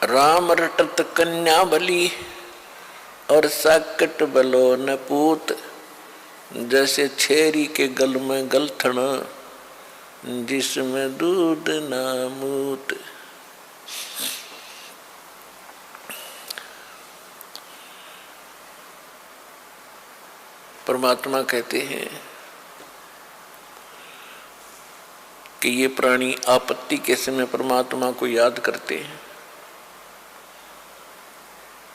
राम रटत कन्या बली और साकट बलो न पूत, जैसे छेरी के गल में गलथन जिसमें दूध ना मूत। परमात्मा कहते हैं कि ये प्राणी आपत्ति के समय परमात्मा को याद करते हैं।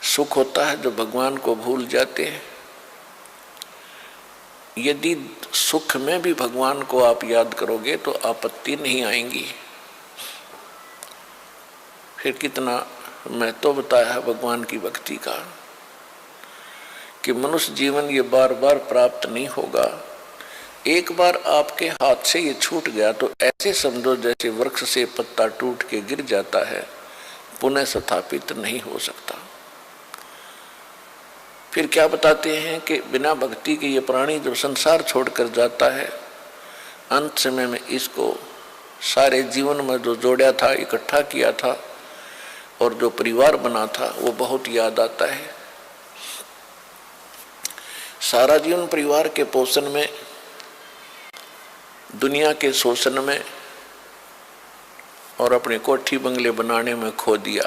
सुख होता है जो भगवान को भूल जाते हैं। यदि सुख में भी भगवान को आप याद करोगे तो आपत्ति नहीं आएंगी। फिर कितना महत्व बताया है भगवान की भक्ति का कि मनुष्य जीवन ये बार बार प्राप्त नहीं होगा। एक बार आपके हाथ से ये छूट गया तो ऐसे समझो जैसे वृक्ष से पत्ता टूट के गिर जाता है, पुनः स्थापित नहीं हो सकता। फिर क्या बताते हैं कि बिना भक्ति के ये प्राणी जो संसार छोड़कर जाता है, अंत समय में इसको सारे जीवन में जो जोड़ा था, इकट्ठा किया था और जो परिवार बना था वो बहुत याद आता है। सारा जीवन परिवार के पोषण में, दुनिया के शोषण में और अपने कोठी बंगले बनाने में खो दिया।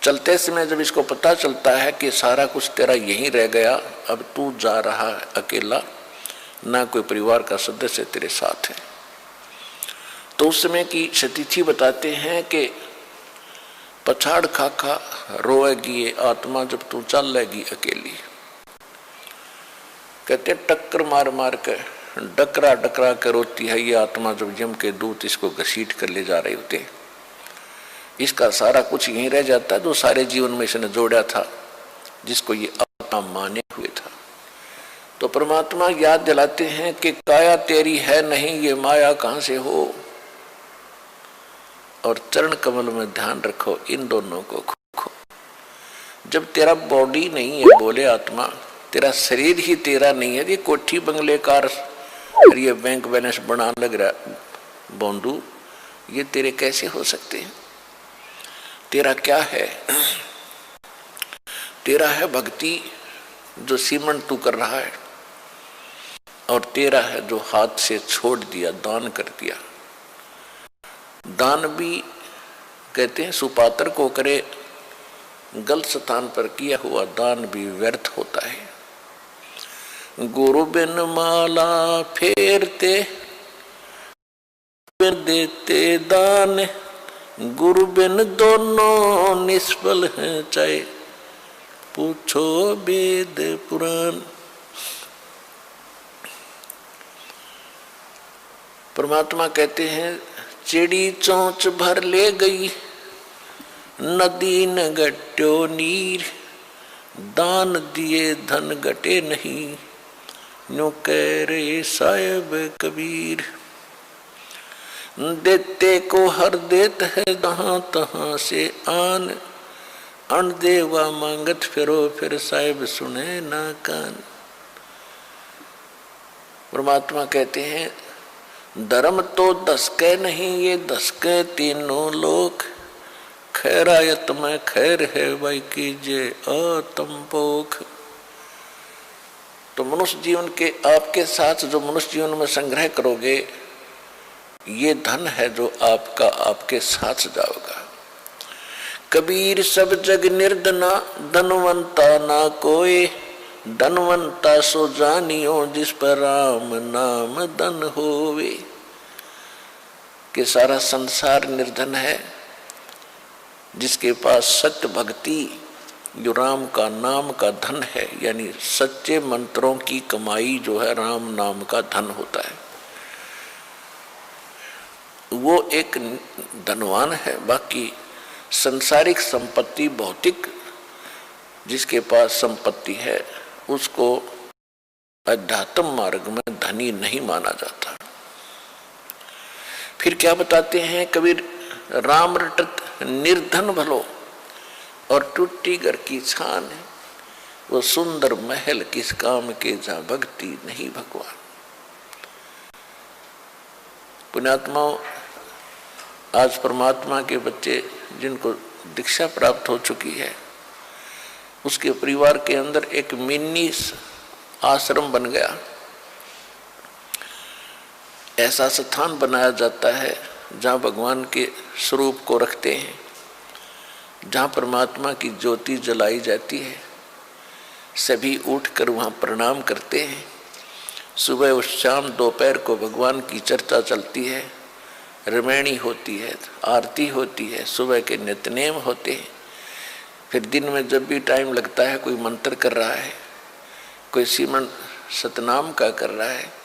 चलते समय जब इसको पता चलता है कि सारा कुछ तेरा यहीं रह गया, अब तू जा रहा है अकेला, ना कोई परिवार का सदस्य तेरे साथ है, तो उस समय की सतीथि बताते हैं कि पछाड़ खा खा रोएगी ये आत्मा जब तू चल लेगी अकेली। कहते टक्कर मार मार कर डकरा डकरा कर रोती है ये आत्मा जब यम के दूत इसको घसीट कर ले जा रहे होते। इसका सारा कुछ यहीं रह जाता है जो सारे जीवन में इसने जोड़ा था, जिसको ये अपना माने हुए था। तो परमात्मा याद दिलाते हैं कि काया तेरी है नहीं, ये माया कहां से हो, और चरण कमल में ध्यान रखो इन दोनों को खो। जब तेरा बॉडी नहीं है, बोले आत्मा, तेरा शरीर ही तेरा नहीं है, ये कोठी बंगले कार और ये बैंक बैलेंस बना लग रहा बोंदू, ये तेरे कैसे हो सकते हैं? तेरा क्या है? तेरा है भक्ति जो सीमंत तू कर रहा है, और तेरा है जो हाथ से छोड़ दिया, दान कर दिया। दान भी कहते हैं सुपात्र को करे, गलत स्थान पर किया हुआ दान भी व्यर्थ होता है। गुरु बिन माला फेरते देते दान, गुरु बिन दोनों निष्फल हैं, चाहे पूछो वेद पुराण। परमात्मा कहते हैं चिड़ी चोंच भर ले गई, नदी न गट्यो नीर, दान दिए धन गटे नहीं, न्यू कह रे साहिब कबीर। देते को हर देत है जहां तहां से आन, अन देवा मांगत फिरो फिर साहिब सुने ना कान। परमात्मा कहते हैं धर्म तो दसके नहीं, ये दसके तीनों लोग, खैरायत में खैर है भाई कीजिए आत्म पोख। तो मनुष्य जीवन के आपके साथ जो मनुष्य जीवन में संग्रह करोगे, ये धन है जो आपका आपके साथ जाओगा। कबीर सब जग निर्धना, धनवंता ना कोई, धनवंता सो जानियो जिस पर राम नाम धन होवे। कि सारा संसार निर्धन है, जिसके पास सत्य भक्ति जो राम का नाम का धन है, यानी सच्चे मंत्रों की कमाई जो है राम नाम का धन होता है, वो एक धनवान है। बाकी संसारिक संपत्ति, भौतिक जिसके पास संपत्ति है, उसको अध्यात्म मार्ग में धनी नहीं माना जाता। फिर क्या बताते हैं कबीर, राम रटत निर्धन भलो और टूटी घर की छान है, वो सुंदर महल किस काम के जहां भक्ति नहीं भगवान। पुण्यात्माओं, आज परमात्मा के बच्चे जिनको दीक्षा प्राप्त हो चुकी है, उसके परिवार के अंदर एक मिनी आश्रम बन गया। ऐसा स्थान बनाया जाता है जहाँ भगवान के स्वरूप को रखते हैं, जहाँ परमात्मा की ज्योति जलाई जाती है। सभी उठकर वहाँ प्रणाम करते हैं। सुबह और शाम दोपहर को भगवान की चर्चा चलती है, रमैणी होती है, आरती होती है, सुबह के नित्यनेम होते हैं। फिर दिन में जब भी टाइम लगता है, कोई मंत्र कर रहा है, कोई सिमरन सतनाम का कर रहा है,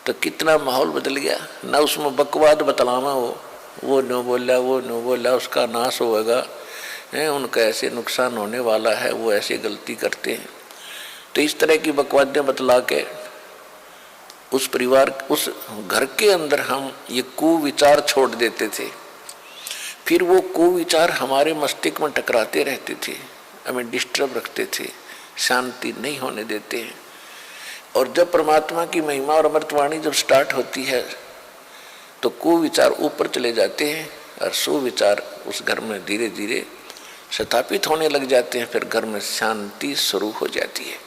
तो कितना माहौल बदल गया ना। उसमें बकवाद बतलावा वो न बोला, वो न बोला, उसका नाश होगा, उनका ऐसे नुकसान होने वाला है, वो ऐसे गलती करते हैं। तो इस तरह की बकवादें बतला के उस परिवार, उस घर के अंदर हम ये कुविचार छोड़ देते थे। फिर वो कुविचार हमारे मस्तिष्क में टकराते रहते थे, हमें डिस्टर्ब रखते थे, शांति नहीं होने देते हैं। और जब परमात्मा की महिमा और अमृतवाणी जब स्टार्ट होती है तो कुविचार ऊपर चले जाते हैं और सुविचार उस घर में धीरे धीरे स्थापित होने लग जाते हैं। फिर घर में शांति शुरू हो जाती है।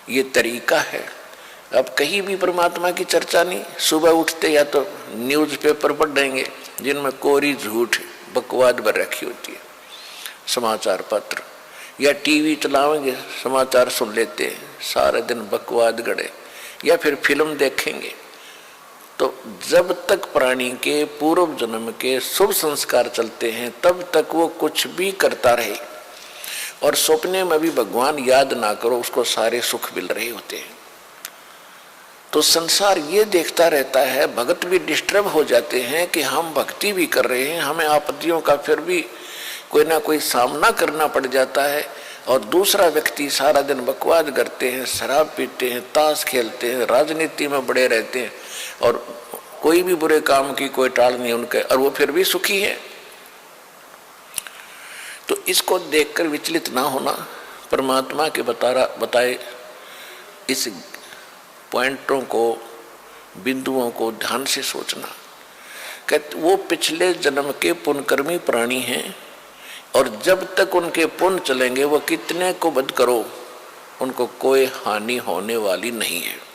ये तरीका है। अब कहीं भी परमात्मा की चर्चा नहीं, सुबह उठते या तो न्यूज़पेपर पढ़ देंगे जिनमें कोरी झूठ बकवाद भर रखी होती है, समाचार पत्र, या टीवी चलाएंगे, समाचार सुन लेते हैं, सारे दिन बकवाद गड़े, या फिर फिल्म देखेंगे। तो जब तक प्राणी के पूर्व जन्म के शुभ संस्कार चलते हैं तब तक वो कुछ भी करता रहे, और सपने में भी भगवान याद ना करो, उसको सारे सुख मिल रहे होते हैं। तो संसार ये देखता रहता है, भगत भी डिस्टर्ब हो जाते हैं कि हम भक्ति भी कर रहे हैं, हमें आपत्तियों का फिर भी कोई ना कोई सामना करना पड़ जाता है, और दूसरा व्यक्ति सारा दिन बकवाद करते हैं, शराब पीते हैं, ताश खेलते हैं, राजनीति में बड़े रहते हैं, और कोई भी बुरे काम की कोई टाल नहीं उनके, और वो फिर भी सुखी है। तो इसको देखकर विचलित ना होना, परमात्मा के बताए इस पॉइंटों को, बिंदुओं को ध्यान से सोचना। कहते वो पिछले जन्म के पुण्यकर्मी प्राणी हैं, और जब तक उनके पुण्य चलेंगे वो कितने को वध करो, उनको कोई हानि होने वाली नहीं है।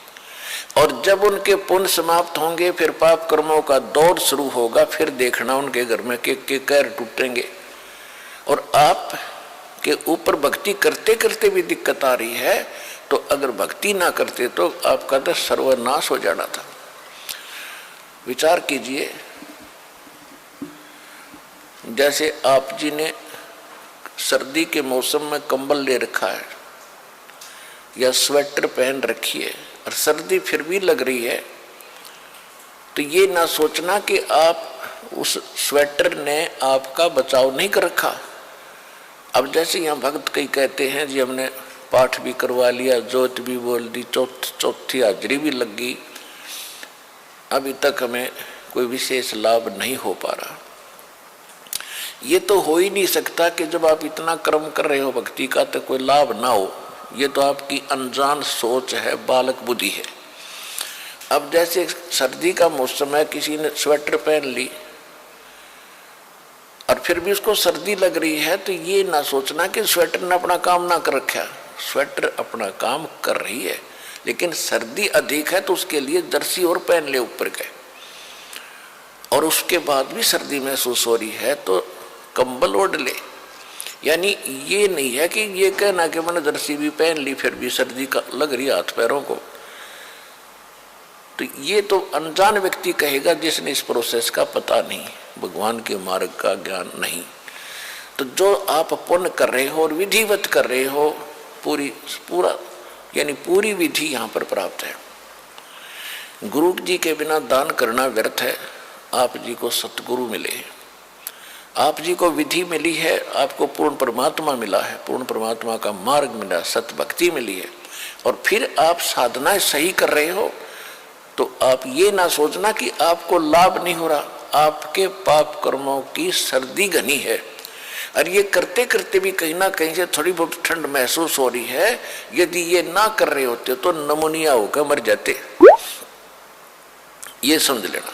और जब उनके पुण्य समाप्त होंगे फिर पाप कर्मों का दौर शुरू होगा। फिर देखना उनके घर में के कहर टूटेंगे। और आप के ऊपर भक्ति करते करते भी दिक्कत आ रही है, तो अगर भक्ति ना करते तो आपका तो सर्वनाश हो जाना था। विचार कीजिए, जैसे आप जी ने सर्दी के मौसम में कंबल ले रखा है या स्वेटर पहन रखी है और सर्दी फिर भी लग रही है, तो ये ना सोचना कि आप उस स्वेटर ने आपका बचाव नहीं कर रखा। अब जैसे यहाँ भक्त कई कहते हैं जी हमने पाठ भी करवा लिया, जोत भी बोल दी, चौथी हाजरी भी लग गई, अभी तक हमें कोई विशेष लाभ नहीं हो पा रहा। ये तो हो ही नहीं सकता कि जब आप इतना कर्म कर रहे हो भक्ति का तो कोई लाभ ना हो। ये तो आपकी अनजान सोच है, बालक बुद्धि है। अब जैसे सर्दी का मौसम है, किसी ने स्वेटर पहन ली और फिर भी उसको सर्दी लग रही है, तो ये ना सोचना कि स्वेटर ने अपना काम ना कर रखा। स्वेटर अपना काम कर रही है, लेकिन सर्दी अधिक है तो उसके लिए जर्सी और पहन ले ऊपर के, और उसके बाद भी सर्दी महसूस हो रही है तो कंबल ओढ़ ले। यानी ये नहीं है कि ये कहना कि मैंने जर्सी भी पहन ली फिर भी सर्दी का लग रही हाथ पैरों को। तो ये तो अनजान व्यक्ति कहेगा जिसने इस प्रोसेस का पता नहीं, भगवान के मार्ग का ज्ञान नहीं। तो जो आप पुण्य कर रहे हो और विधिवत कर रहे हो, पूरी विधि यहाँ पर प्राप्त है। गुरु जी के बिना दान करना व्यर्थ है। आप जी को सतगुरु मिले, आप जी को विधि मिली है, आपको पूर्ण परमात्मा मिला है, पूर्ण परमात्मा का मार्ग मिला, सतभक्ति मिली है, और फिर आप साधनाएं सही कर रहे हो, तो आप ये ना सोचना कि आपको लाभ नहीं हो रहा। आपके पाप कर्मों की सर्दी घनी है, और ये करते करते भी कहीं ना कहीं से थोड़ी बहुत ठंड महसूस हो रही है। यदि ये ना कर रहे होते तो नमूनिया होकर मर जाते, ये समझ लेना।